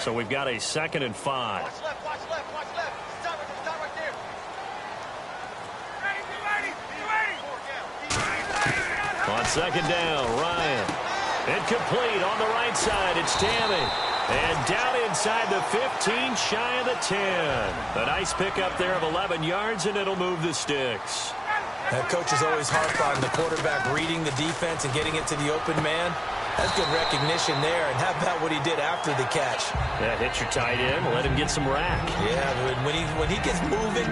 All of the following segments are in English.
So we've got a 2nd and 5. Watch left, watch left, watch left. Stop right there. Ready. On 2nd down, Ryan. Incomplete on the right side. It's Tammy. And down inside the 15, shy of the 10. A nice pickup there of 11 yards, and it'll move the sticks. That coach is always harp on the quarterback reading the defense and getting it to the open man. That's good recognition there. And how about what he did after the catch? Yeah, hit your tight end, let him get some rack. Yeah, when he gets moving,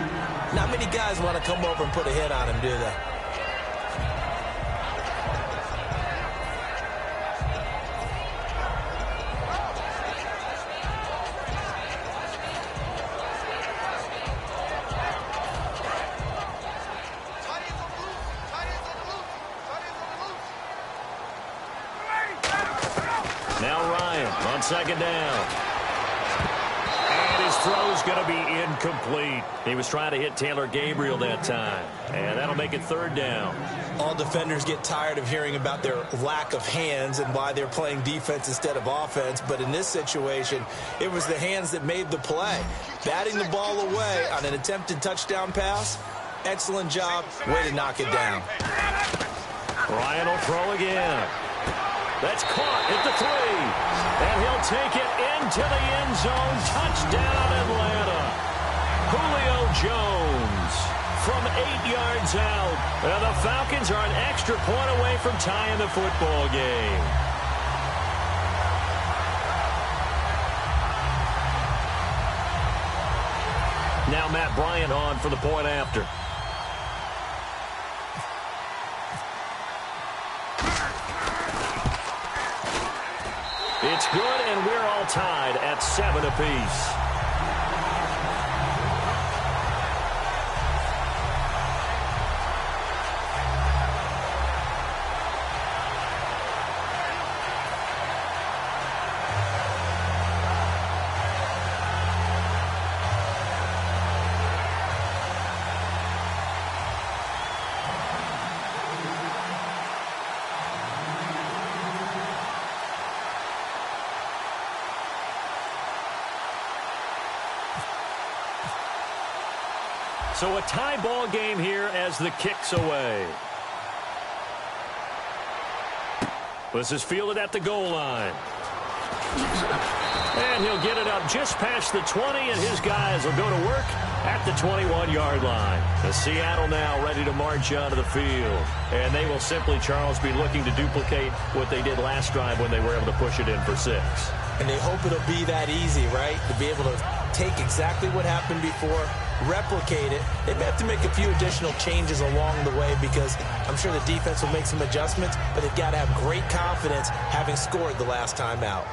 not many guys want to come over and put a hit on him, do they? Now Ryan on 2nd down. And his throw's going to be incomplete. He was trying to hit Taylor Gabriel that time. And that'll make it 3rd down. All defenders get tired of hearing about their lack of hands and why they're playing defense instead of offense. But in this situation, it was the hands that made the play. Batting the ball away on an attempted touchdown pass. Excellent job. Way to knock it down. Ryan will throw again. That's caught at the 3. And he'll take it into the end zone. Touchdown, Atlanta. Julio Jones from 8 yards out. And the Falcons are an extra point away from tying the football game. Now Matt Bryant on for the point after. It's good, and we're all tied at 7 apiece. So a tie ball game here as the kick's away. This is fielded at the goal line. And he'll get it up just past the 20, and his guys will go to work at the 21-yard line. The Seattle now ready to march onto the field. And they will simply, Charles, be looking to duplicate what they did last drive when they were able to push it in for 6. And they hope it'll be that easy, right? To be able to take exactly what happened before, replicate it. They may have to make a few additional changes along the way because I'm sure the defense will make some adjustments, but they've got to have great confidence having scored the last time out.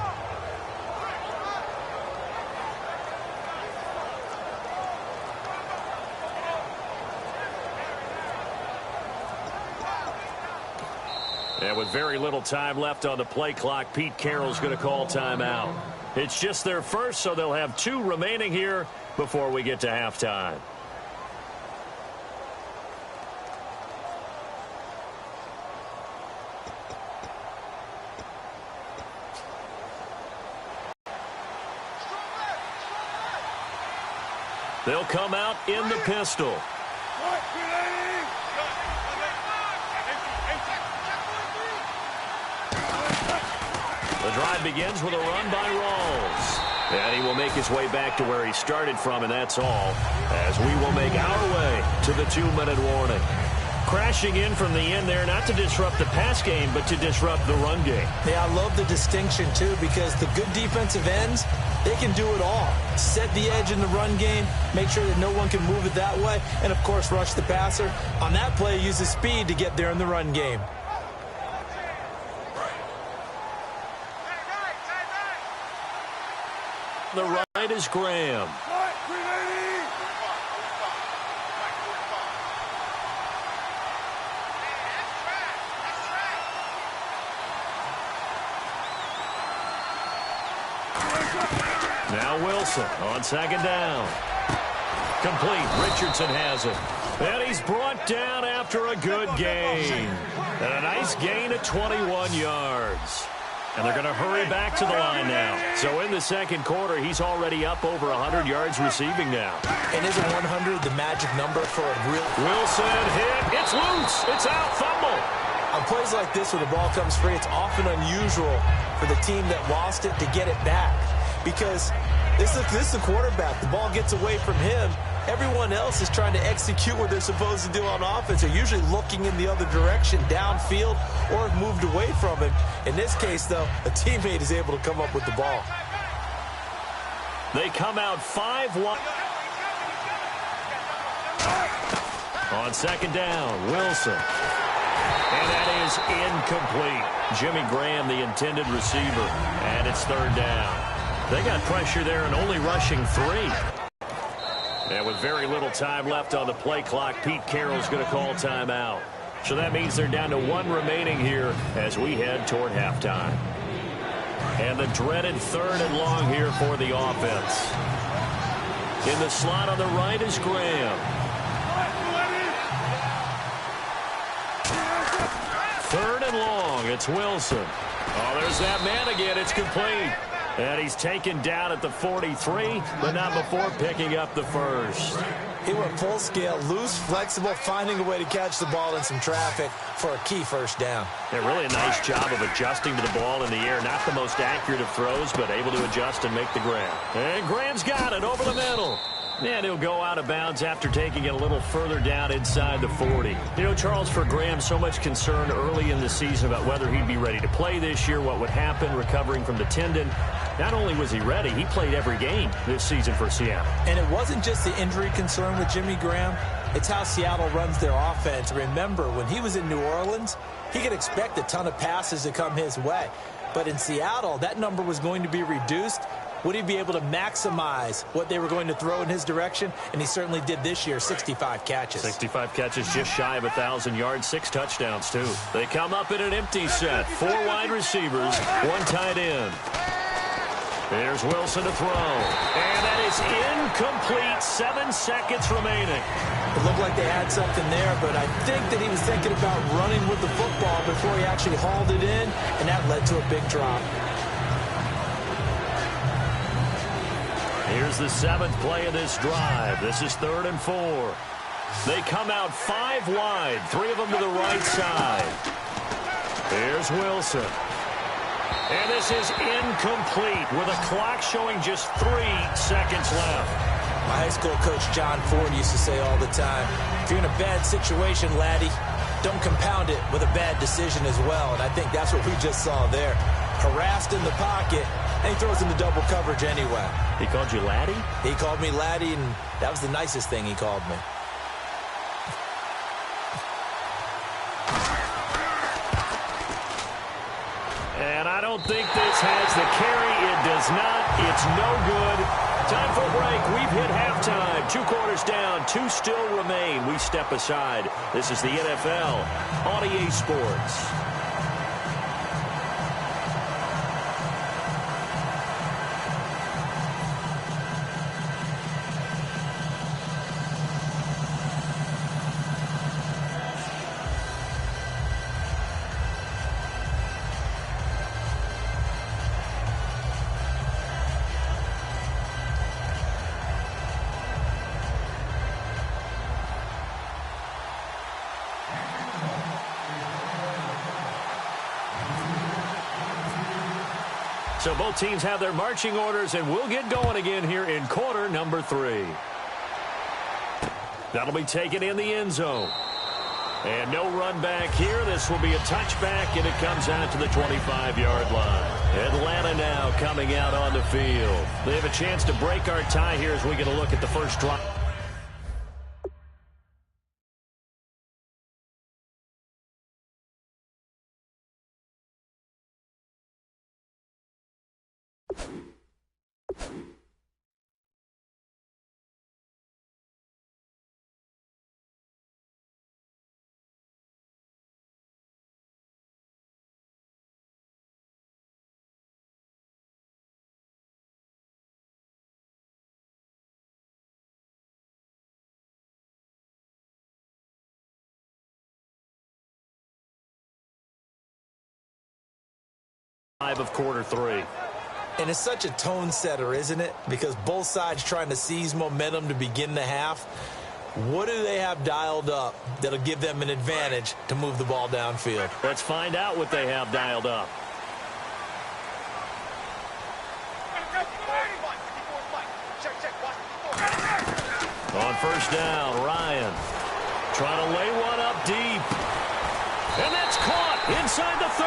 And with very little time left on the play clock, Pete Carroll's going to call timeout. It's just their first, so they'll have 2 remaining here before we get to halftime. They'll come out in the pistol. The drive begins with a run by Rawls. And he will make his way back to where he started from, and that's all, as we will make our way to the 2-minute warning. Crashing in from the end there, not to disrupt the pass game, but to disrupt the run game. Yeah, I love the distinction, too, because the good defensive ends, they can do it all. Set the edge in the run game, make sure that no one can move it that way, and, of course, rush the passer. On that play, use the speed to get there in the run game. The right is Graham. Now Wilson on 2nd down. Complete. Richardson has it. And he's brought down after a good gain. And a nice gain of 21 yards. And they're going to hurry back to the line now. So in the second quarter, he's already up over 100 yards receiving now. And isn't 100 the magic number for a real... Wilson hit. It's loose. It's out. Fumble. On plays like this where the ball comes free, it's often unusual for the team that lost it to get it back. Because this is the quarterback. The ball gets away from him. Everyone else is trying to execute what they're supposed to do on offense. They're usually looking in the other direction, downfield, or have moved away from him. In this case, though, a teammate is able to come up with the ball. They come out 5-1. On second down, Wilson. And that is incomplete. Jimmy Graham, the intended receiver. And it's third down. They got pressure there and only rushing 3. And with very little time left on the play clock, Pete Carroll's going to call timeout. So that means they're down to 1 remaining here as we head toward halftime. And the dreaded third and long here for the offense. In the slot on the right is Graham. Third and long, it's Wilson. Oh, there's that man again. It's complete. And he's taken down at the 43, but not before picking up the first. He went full scale, loose, flexible, finding a way to catch the ball in some traffic for a key first down. Yeah, really a nice job of adjusting to the ball in the air. Not the most accurate of throws, but able to adjust and make the grab. And Graham's got it over the middle. And he'll go out of bounds after taking it a little further down inside the 40. You know, Charles, for Graham, so much concern early in the season about whether he'd be ready to play this year, what would happen recovering from the tendon. Not only was he ready, he played every game this season for Seattle. And it wasn't just the injury concern with Jimmy Graham. It's how Seattle runs their offense. Remember, when he was in New Orleans, he could expect a ton of passes to come his way. But in Seattle, that number was going to be reduced. Would he be able to maximize what they were going to throw in his direction? And he certainly did this year, 65 catches. 65 catches, just shy of 1,000 yards, 6 touchdowns, too. They come up in an empty set. 4 wide receivers, 1 tight end. There's Wilson to throw. And that is incomplete. 7 seconds remaining. It looked like they had something there, but I think that he was thinking about running with the football before he actually hauled it in, and that led to a big drop. Here's the 7th play of this drive. This is 3rd and 4. They come out 5 wide, 3 of them to the right side. Here's Wilson. And this is incomplete with a clock showing just 3 seconds left. My high school coach, John Ford, used to say all the time, if you're in a bad situation, laddie, don't compound it with a bad decision as well. And I think that's what we just saw there. Harassed in the pocket, and he throws into double coverage anyway. He called you laddie? He called me laddie, and that was the nicest thing he called me. And I don't think this has the carry. It does not. It's no good. Time for a break. We've hit halftime. 2 quarters down. 2 still remain. We step aside. This is the NFL on EA Sports. So both teams have their marching orders, and we'll get going again here in quarter number 3. That'll be taken in the end zone. And no run back here. This will be a touchback, and it comes out to the 25-yard line. Atlanta now coming out on the field. They have a chance to break our tie here as we get a look at the first drive. Of quarter three. And it's such a tone setter, isn't it? Because both sides trying to seize momentum to begin the half. What do they have dialed up that'll give them an advantage to move the ball downfield? Let's find out what they have dialed up. On first down, Ryan trying to lay one up deep. And that's caught inside the 30.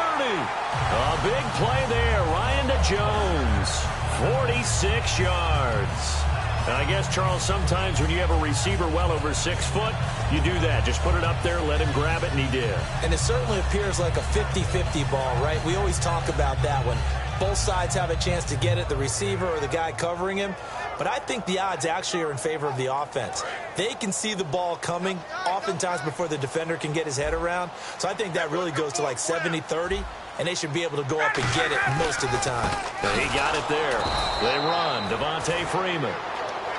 A big play there. Ryan to Jones. 46 yards. And I guess, Charles, sometimes when you have a receiver well over 6 foot, you do that. Just put it up there, let him grab it, and he did. And it certainly appears like a 50-50 ball, right? We always talk about that when both sides have a chance to get it, the receiver or the guy covering him. But I think the odds actually are in favor of the offense. They can see the ball coming oftentimes before the defender can get his head around. So I think that really goes to like 70-30, and they should be able to go up and get it most of the time. He got it there. They run. Devontae Freeman.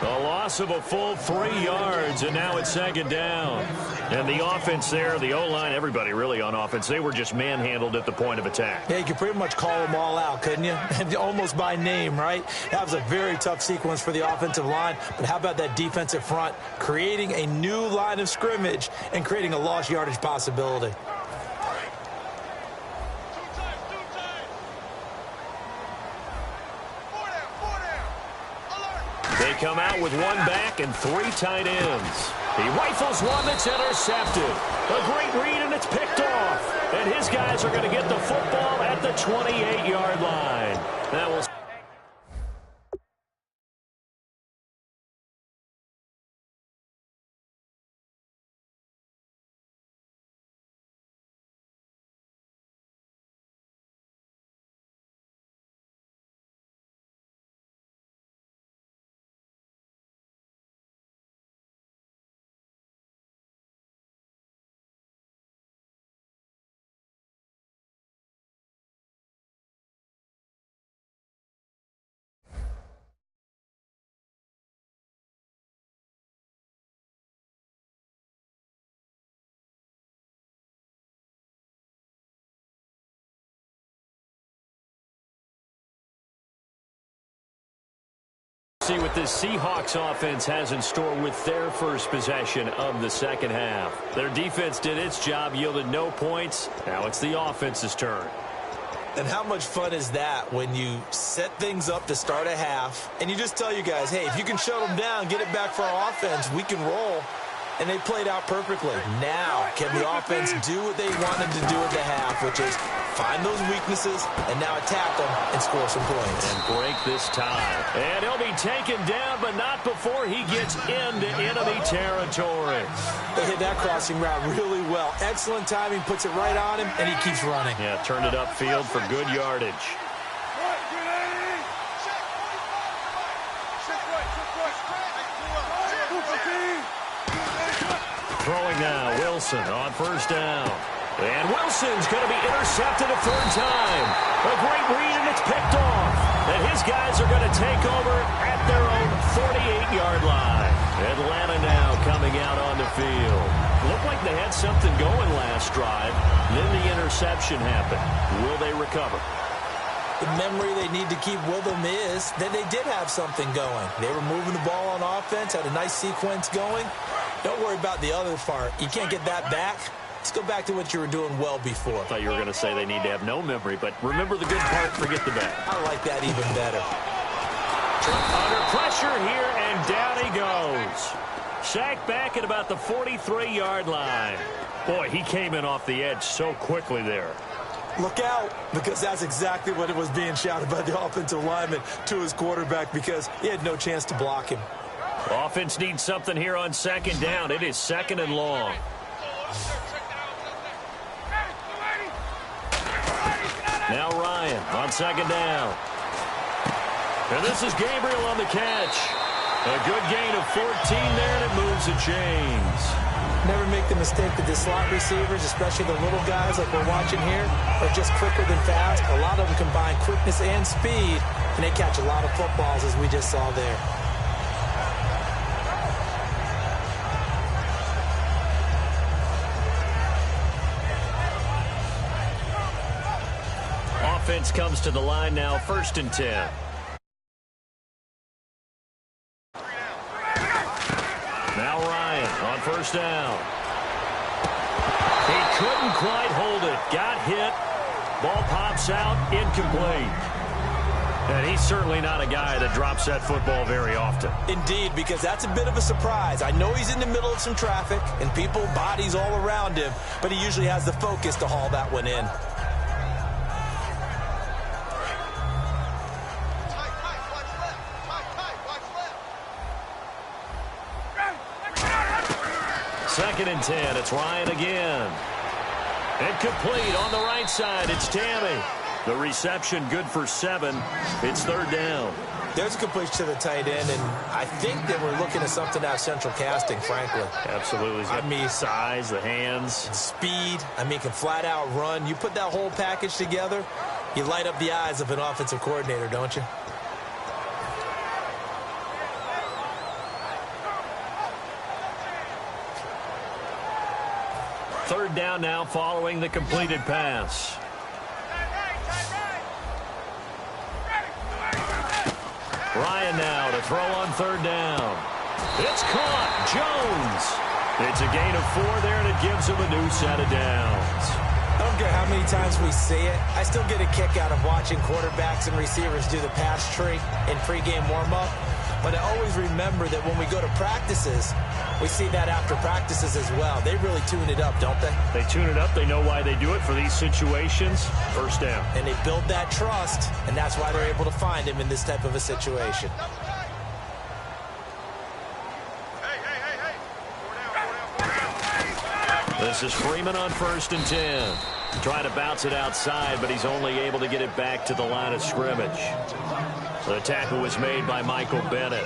A loss of a full 3 yards, and now it's second down. And the offense there, the O-line, everybody really on offense, they were just manhandled at the point of attack. Yeah, you could pretty much call them all out, couldn't you? Almost by name, right? That was a very tough sequence for the offensive line. But how about that defensive front creating a new line of scrimmage and creating a lost yardage possibility? They come out with one back and 3 tight ends. He rifles one that's intercepted. A great read, and it's picked off. And his guys are going to get the football at the 28-yard line. That will... See what this Seahawks offense has in store with their first possession of the second half. Their defense did its job, yielded no points. Now it's the offense's turn. And how much fun is that when you set things up to start a half and you just tell you guys, hey, if you can shut them down, get it back for our offense, we can roll. And they played out perfectly. Now, can the offense do what they wanted to do at the half, which is find those weaknesses and now attack them and score some points. And break this tie. And he'll be taken down, but not before he gets into enemy territory. They hit that crossing route really well. Excellent timing, puts it right on him, and he keeps running. Yeah, turned it upfield for good yardage. Throwing now, Wilson on first down. And Wilson's going to be intercepted a third time. A great read, and it's picked off. And his guys are going to take over at their own 48-yard line. Atlanta now coming out on the field. Looked like they had something going last drive. Then the interception happened. Will they recover? The memory they need to keep with them is that they did have something going. They were moving the ball on offense, had a nice sequence going. Don't worry about the other part. You can't get that back. Let's go back to what you were doing well before. I thought you were going to say they need to have no memory, but remember the good part, forget the bad. I like that even better. Under pressure here, and down he goes. Sacked back at about the 43-yard line. Boy, he came in off the edge so quickly there. Look out, because that's exactly what it was being shouted by the offensive lineman to his quarterback, because he had no chance to block him. Offense needs something here on second down. It is second and long. Now Ryan on second down. And this is Gabriel on the catch. A good gain of 14 there, and it moves the chains. Never make the mistake that the slot receivers, especially the little guys like we're watching here, are just quicker than fast. A lot of them combine quickness and speed, and they catch a lot of footballs, as we just saw there. offense comes to the line now, 1st and 10. Now Ryan on 1st down. He couldn't quite hold it. Got hit. Ball pops out, incomplete. And he's certainly not a guy that drops that football very often. Indeed, because that's a bit of a surprise. I know he's in the middle of some traffic and people, bodies all around him, but he usually has the focus to haul that one in. Second and 10. It's Ryan again. Incomplete on the right side. It's Tammy. The reception good for 7. It's 3rd down. There's a completion to the tight end, and I think that we're looking at something out of central casting, frankly. Absolutely. I mean, size, the hands. Speed. I mean, can flat out run. You put that whole package together, you light up the eyes of an offensive coordinator, don't you? Third down now following the completed pass. Ryan now to throw on 3rd down. It's caught. Jones. It's a gain of 4 there, and it gives him a new set of downs. I don't care how many times we see it. I still get a kick out of watching quarterbacks and receivers do the pass tree in pregame warm-up. But I always remember that when we go to practices, we see that after practices as well. They really tune it up, don't they? They tune it up. They know why they do it for these situations. 1st down. And they build that trust, and that's why they're able to find him in this type of a situation. This is Freeman on 1st and 10. Trying to bounce it outside, but he's only able to get it back to the line of scrimmage. The tackle was made by Michael Bennett.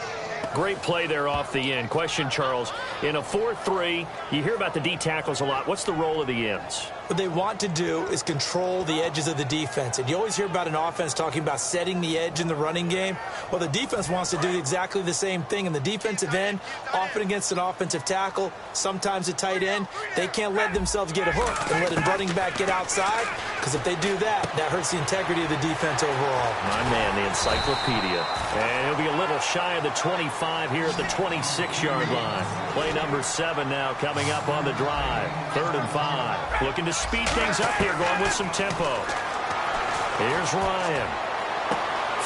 Great play there off the end. Question, Charles, in a 4-3, you hear about the D tackles a lot. What's the role of the ends? What they want to do is control the edges of the defense. And you always hear about an offense talking about setting the edge in the running game. Well, the defense wants to do exactly the same thing. And the defensive end, often against an offensive tackle, sometimes a tight end, they can't let themselves get hooked and let a running back get outside. Because if they do that, that hurts the integrity of the defense overall. My man, the encyclopedia. And he'll be a little shy of the 25 here at the 26-yard line. Play number 7 now coming up on the drive. 3rd and 5. Looking to speed things up here, going with some tempo. Here's Ryan.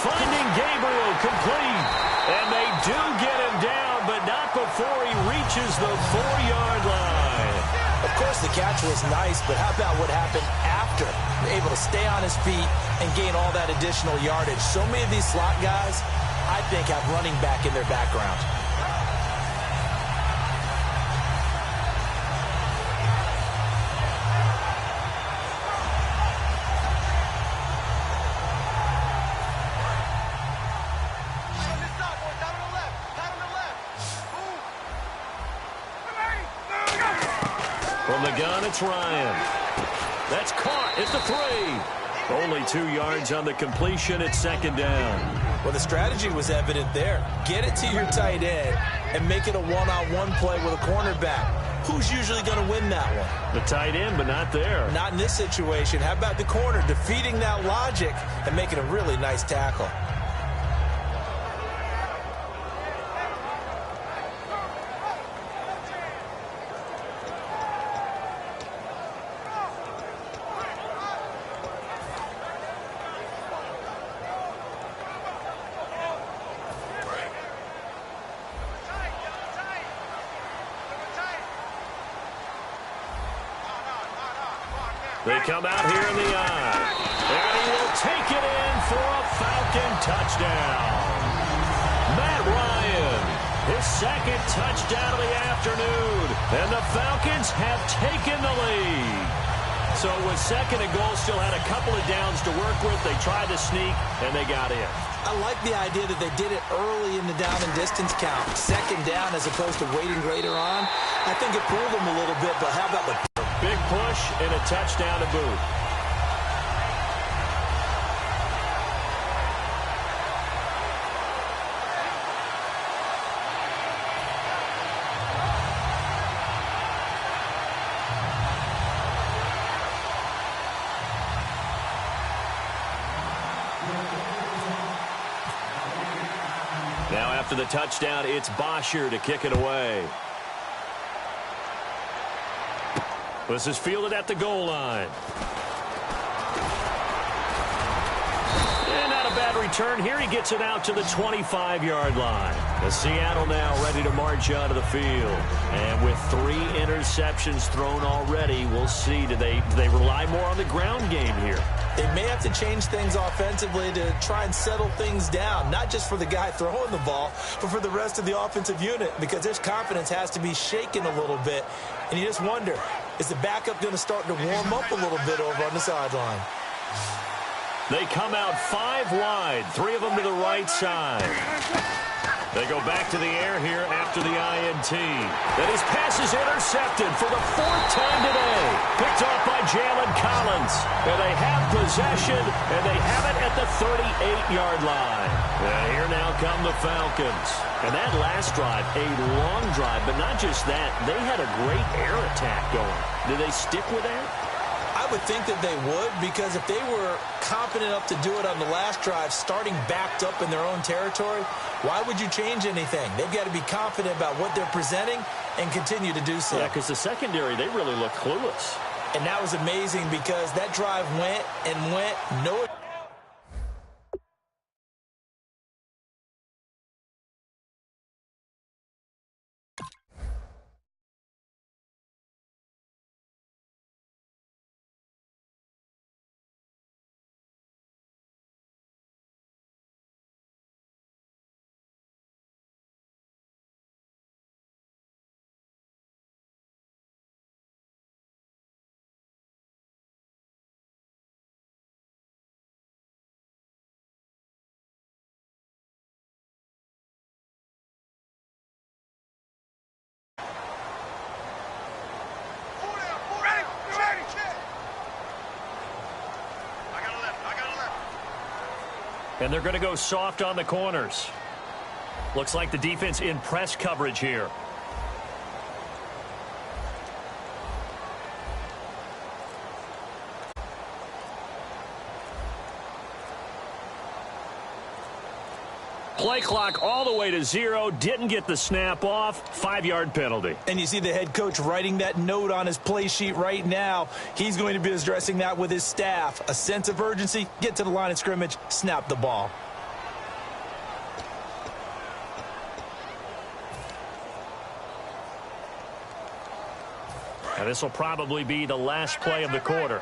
Finding Gabriel, complete. And they do get him down, but not before he reaches the 4-yard line. Of course, the catch was nice, but how about what happened after? Able to stay on his feet and gain all that additional yardage. So many of these slot guys, I think, have running back in their background. From the gun, it's Ryan. That's caught at the 3. Only 2 yards on the completion. It's 2nd down. Well, the strategy was evident there. Get it to your tight end and make it a one-on-one play with a cornerback. Who's usually going to win that one? The tight end, but not there. Not in this situation. How about the corner defeating that logic and making a really nice tackle? They come out here in the eye. And he will take it in for a Falcon touchdown. Matt Ryan, his 2nd touchdown of the afternoon. And the Falcons have taken the lead. So with 2nd and goal, still had a couple of downs to work with. They tried to sneak, and they got in. I like the idea that they did it early in the down and distance count. 2nd down as opposed to waiting later on. I think it fooled them a little bit, but how about the big push and a touchdown to boot? After the touchdown, it's Bosher to kick it away. This is fielded at the goal line. And not a bad return here. He gets it out to the 25-yard line. The Seattle now ready to march out of the field. And with 3 interceptions thrown already, we'll see. Do they rely more on the ground game here? They may have to change things offensively to try and settle things down, not just for the guy throwing the ball, but for the rest of the offensive unit, because their confidence has to be shaken a little bit. And you just wonder, is the backup going to start to warm up a little bit over on the sideline? They come out 5 wide, 3 of them to the right side. They go back to the air here after the INT. And his pass is intercepted for the 4th time today. Picked off by Jalen Collins. And they have possession, and they have it at the 38-yard line. And here now come the Falcons. And that last drive, a long drive, but not just that. They had a great air attack going. Do they stick with that? I would think that they would, because if they were confident enough to do it on the last drive, starting backed up in their own territory, why would you change anything? They've got to be confident about what they're presenting and continue to do so. Yeah, because the secondary, they really look clueless. And that was amazing because that drive went and went. No. And they're going to go soft on the corners. Looks like the defense in press coverage here. Play clock all the way to 0. Didn't get the snap off. 5-yard penalty. And you see the head coach writing that note on his play sheet right now. He's going to be addressing that with his staff. A sense of urgency, get to the line of scrimmage, snap the ball. And this will probably be the last play of the quarter.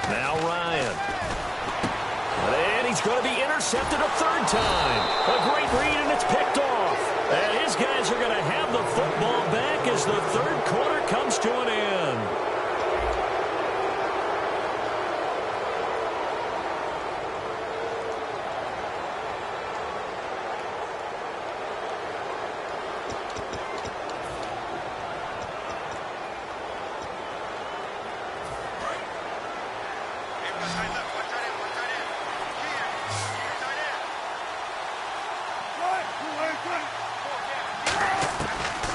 Now Ryan. And he's going to be intercepted a 3rd time. A great read, and it's picked off. And his guys are going to have the football back as the 3rd quarter comes to an end.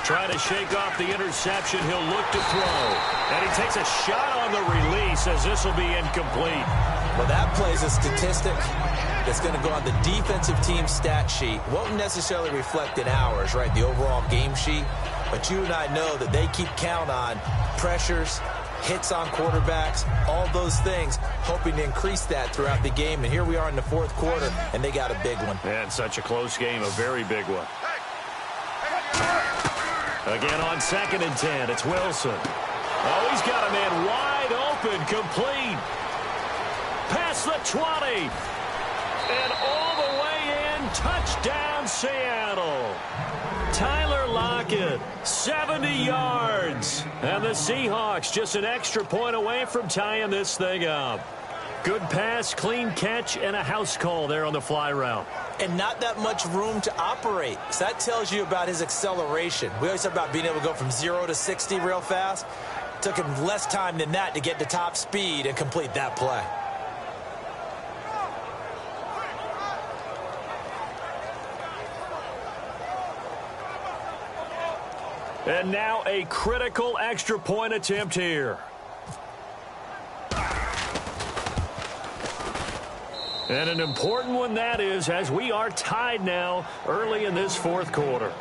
Trying to shake off the interception. He'll look to throw. And he takes a shot on the release as this will be incomplete. Well, that plays a statistic that's going to go on the defensive team stat sheet. Won't necessarily reflect in ours, right, the overall game sheet. But you and I know that they keep count on pressures, hits on quarterbacks, all those things, hoping to increase that throughout the game. And here we are in the 4th quarter, and they got a big one. And such a close game, a very big one. Again on 2nd and 10, it's Wilson. Oh, he's got a man wide open, complete. Past the 20. And all the way in, touchdown Seattle. Tyler Lockett, 70 yards. And the Seahawks just an extra point away from tying this thing up. Good pass, clean catch, and a house call there on the fly route. And not that much room to operate. So that tells you about his acceleration. We always talk about being able to go from 0 to 60 real fast. It took him less time than that to get to top speed and complete that play. And now a critical extra point attempt here. And an important one that is, as we are tied now early in this fourth quarter.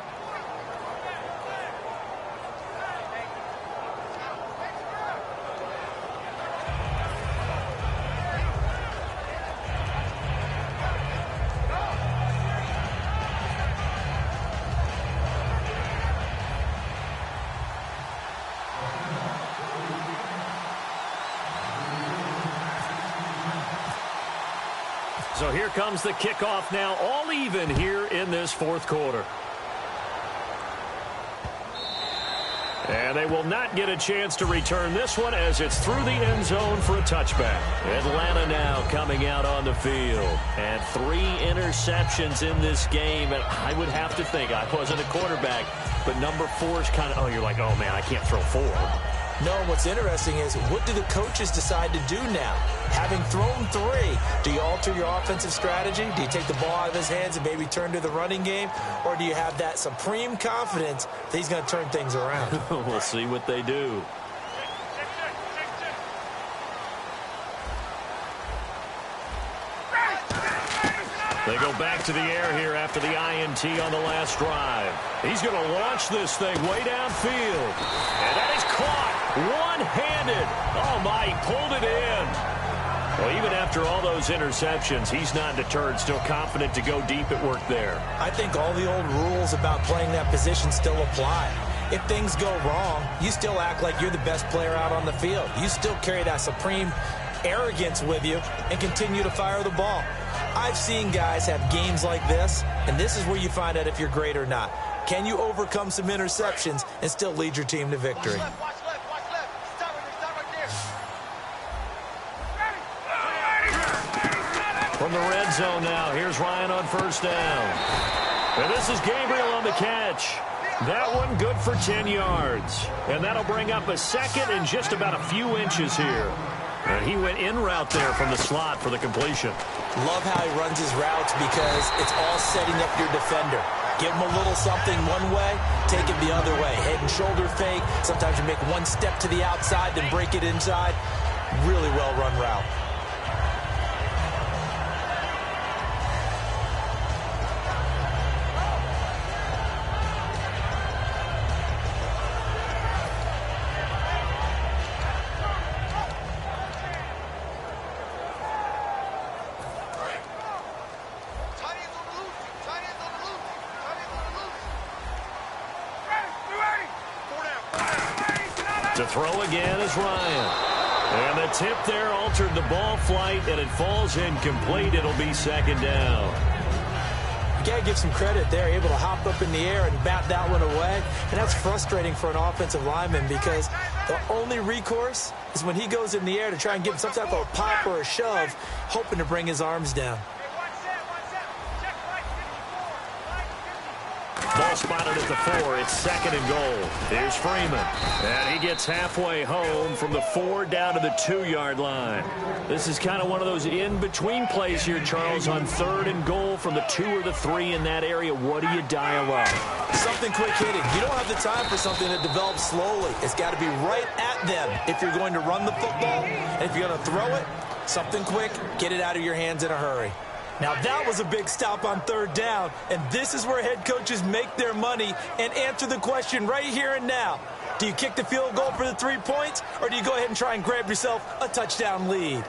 So here comes the kickoff now, all even here in this fourth quarter. And they will not get a chance to return this one as it's through the end zone for a touchback. Atlanta now coming out on the field. And 3 interceptions in this game. And I would have to think, I wasn't a quarterback, but number 4 is kind of, oh, you're like, oh, man, I can't throw 4. No, what's interesting is, what do the coaches decide to do now? Having thrown 3, do you alter your offensive strategy? Do you take the ball out of his hands and maybe turn to the running game? Or do you have that supreme confidence that he's going to turn things around? We'll see what they do. They go back to the air here after the INT on the last drive. He's going to launch this thing way downfield. And that is caught one-handed. Oh, my, he pulled it in. Well, even after all those interceptions, he's not deterred, still confident to go deep at work there. I think all the old rules about playing that position still apply. If things go wrong, you still act like you're the best player out on the field. You still carry that supreme arrogance with you and continue to fire the ball. I've seen guys have games like this, and this is where you find out if you're great or not. Can you overcome some interceptions and still lead your team to victory? Watch left. Stop right there. From the red zone now, here's Ryan on first down. And this is Gabriel on the catch. That one good for 10 yards. And that'll bring up a second and just about a few inches here. And he went in route there from the slot for the completion. Love how he runs his routes because it's all setting up your defender. Give him a little something one way, take it the other way. Head and shoulder fake. Sometimes you make one step to the outside, then break it inside. Really well-run route. To throw again is Ryan. And the tip there altered the ball flight, and it falls incomplete. It'll be second down. You got to give some credit there, able to hop up in the air and bat that one away. And that's frustrating for an offensive lineman because the only recourse is when he goes in the air to try and give him some type of a pop or a shove, hoping to bring his arms down. Ball spotted at the 4. It's second and goal. Here's Freeman. And he gets halfway home from the 4 down to the 2-yard line. This is kind of one of those in-between plays here, Charles, on third and goal from the 2 or the 3 in that area. what do you dial up? Something quick hitting. You don't have the time for something that develops slowly. It's got to be right at them if you're going to run the football. And if you're going to throw it, something quick, get it out of your hands in a hurry. Now, that was a big stop on third down, and this is where head coaches make their money and answer the question right here and now. Do you kick the field goal for the 3 points, or do you go ahead and try and grab yourself a touchdown lead?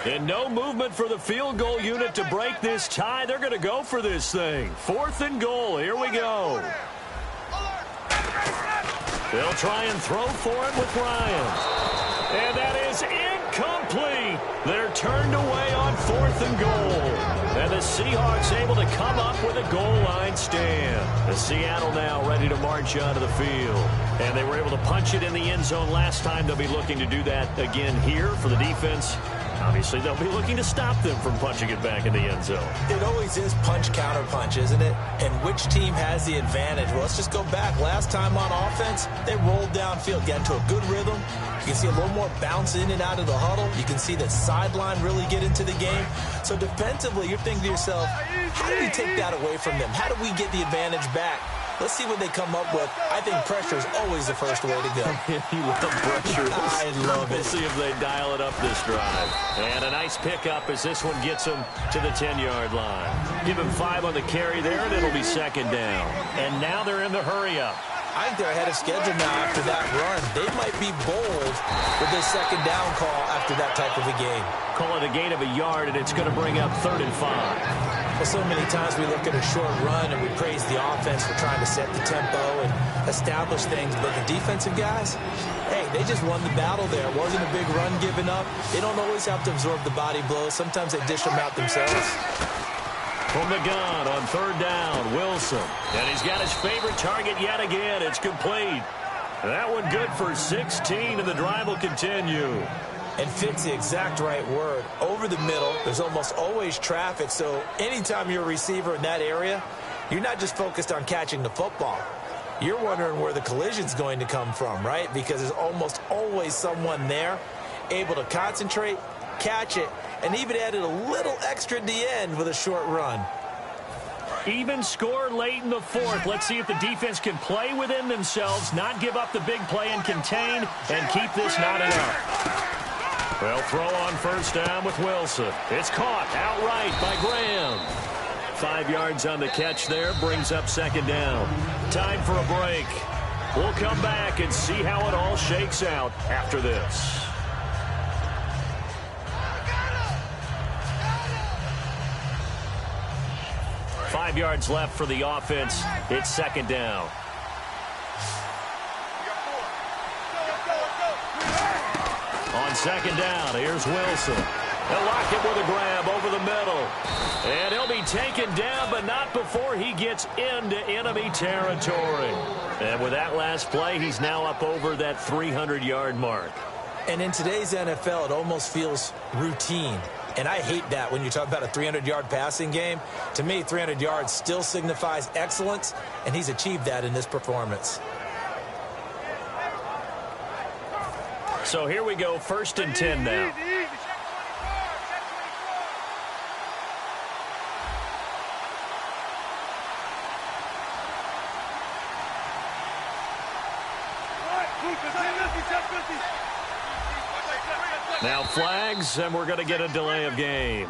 And no movement for the field goal unit to break this tie. They're going to go for this thing. 4th and goal. Here we go. They'll try and throw for it with Ryan. And that is incomplete. They're turned away on 4th and goal. And the Seahawks able to come up with a goal line stand. The Seattle now ready to march onto the field. And they were able to punch it in the end zone last time. They'll be looking to do that again here for the defense. Obviously, they'll be looking to stop them from punching it back in the end zone. It always is punch-counter-punch, isn't it? And which team has the advantage? Well, let's just go back. Last time on offense, they rolled downfield, got into a good rhythm. You can see a little more bounce in and out of the huddle. You can see the sideline really get into the game. So defensively, you're thinking to yourself, how do we take that away from them? How do we get the advantage back? Let's see what they come up with. I think pressure is always the first way to go. You love pressure. I love it. We'll see if they dial it up this drive. And a nice pickup as this one gets them to the 10-yard line. Give him 5 on the carry there, and it'll be second down. And now they're in the hurry-up. I think they're ahead of schedule now after that run. They might be bold with this second down call after that type of a game. Call it a gain of a yard, and it's going to bring up 3rd and 5. Well, so many times we look at a short run and we praise the offense for trying to set the tempo and establish things. But the defensive guys, hey, they just won the battle there. It wasn't a big run given up. They don't always have to absorb the body blows. Sometimes they dish them out themselves. From the gun on 3rd down, Wilson. And he's got his favorite target yet again. It's complete. That one good for 16, and the drive will continue. And fit's the exact right word. Over the middle, there's almost always traffic. So anytime you're a receiver in that area, you're not just focused on catching the football. You're wondering where the collision's going to come from, right? Because there's almost always someone there able to concentrate, catch it, and even added a little extra at the end with a short run. Even score late in the 4th. Let's see if the defense can play within themselves, not give up the big play and contain, and keep this knotted up. Well, throw on 1st down with Wilson. It's caught outright by Graham. 5 yards on the catch there, brings up 2nd down. Time for a break. We'll come back and see how it all shakes out after this. Five yards left for the offense. It's 2nd down. On 2nd down, here's Wilson. They'll lock him with a grab over the middle. And he'll be taken down, but not before he gets into enemy territory. And with that last play, he's now up over that 300-yard mark. And in today's NFL, it almost feels routine. And I hate that when you talk about a 300-yard passing game. To me, 300 yards still signifies excellence, and he's achieved that in this performance. So here we go, 1st and 10 now. Now flags, and we're going to get a delay of game.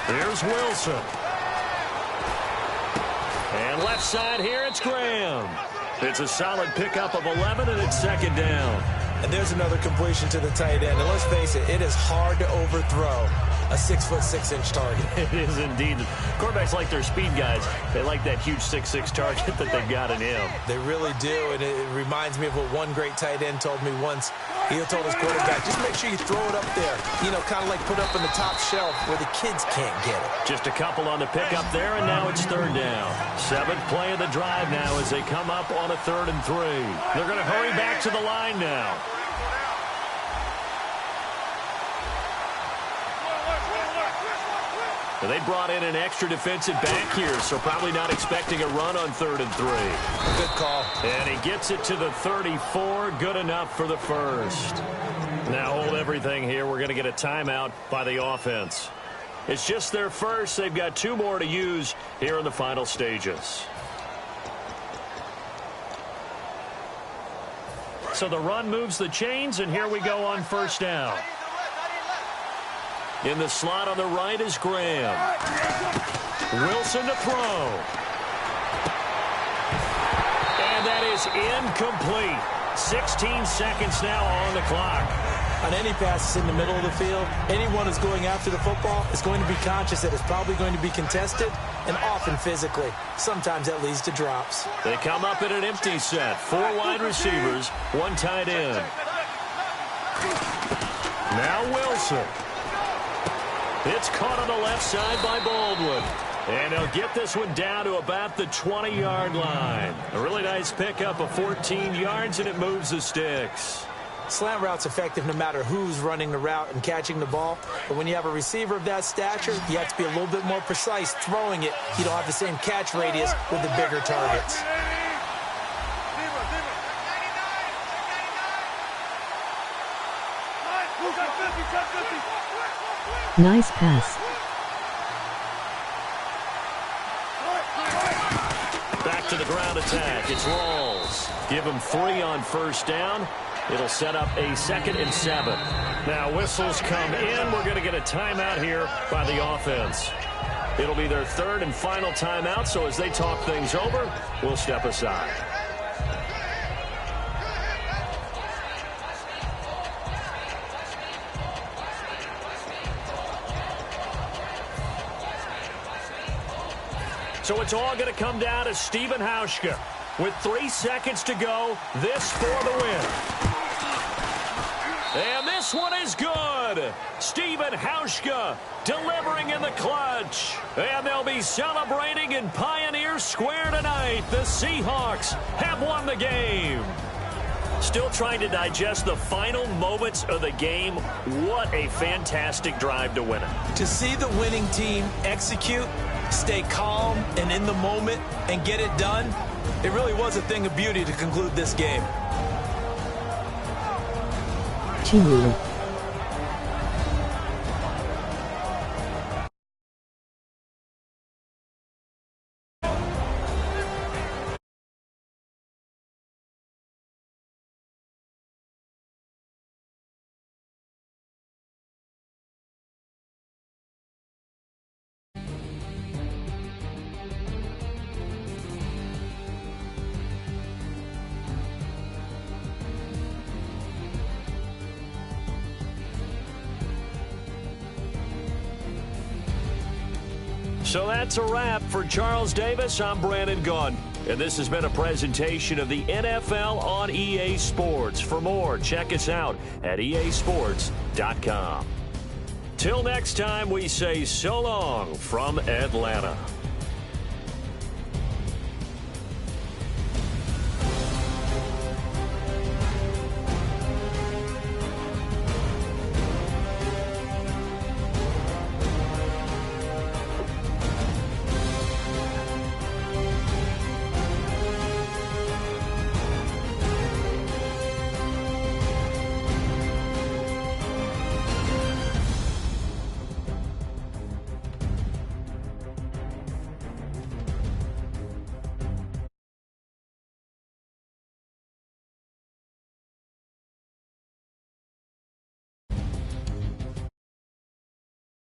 Here's Wilson. And left side here, it's Graham. It's a solid pickup of 11, and it's 2nd down. And there's another completion to the tight end. And let's face it is hard to overthrow a 6'6" target. It is indeed. Quarterbacks like their speed guys. They like that huge 6'6" target that they've got in him. They really do, and it reminds me of what one great tight end told me once. He told his quarterback, just make sure you throw it up there. You know, kind of like put up in the top shelf where the kids can't get it. Just a couple on the pickup there, and now it's 3rd down. 7th play of the drive now as they come up on a 3rd and 3. They're going to hurry back to the line now. They brought in an extra defensive back here, so probably not expecting a run on 3rd and 3. Good call. And he gets it to the 34. Good enough for the 1st. Now hold everything here. We're going to get a timeout by the offense. It's just their 1st. They've got 2 more to use here in the final stages. So the run moves the chains, and here we go on 1st down. In the slot on the right is Graham. Wilson to throw. is incomplete. 16 seconds now on the clock. On any passes in the middle of the field, anyone who's going after the football is going to be conscious that it's probably going to be contested and often physically. Sometimes that leads to drops. They come up in an empty set. 4 wide receivers, 1 tight end. Now Wilson. It's caught on the left side by Baldwin. And they'll get this one down to about the 20-yard line. A really nice pickup of 14 yards, and it moves the sticks. Slant route's effective no matter who's running the route and catching the ball. But when you have a receiver of that stature, you have to be a little bit more precise throwing it. You don't have the same catch radius with the bigger targets. Nice pass. Back to the ground attack. It's Rawls. Give him 3 on first down. It'll set up a 2nd and 7. Now whistles come in. We're going to get a timeout here by the offense. It'll be their 3rd and final timeout, so as they talk things over, we'll step aside. So it's all going to come down to Stephen Hauschka. With 3 seconds to go, this for the win. And this one is good. Stephen Hauschka delivering in the clutch. And they'll be celebrating in Pioneer Square tonight. The Seahawks have won the game. Still trying to digest the final moments of the game. What a fantastic drive to win it. To see the winning team execute, stay calm and in the moment, and get it done, it really was a thing of beauty to conclude this game. Chile. So that's a wrap for Charles Davis. I'm Brandon Gaudin, and this has been a presentation of the NFL on EA Sports. For more, check us out at easports.com. Till next time, we say so long from Atlanta.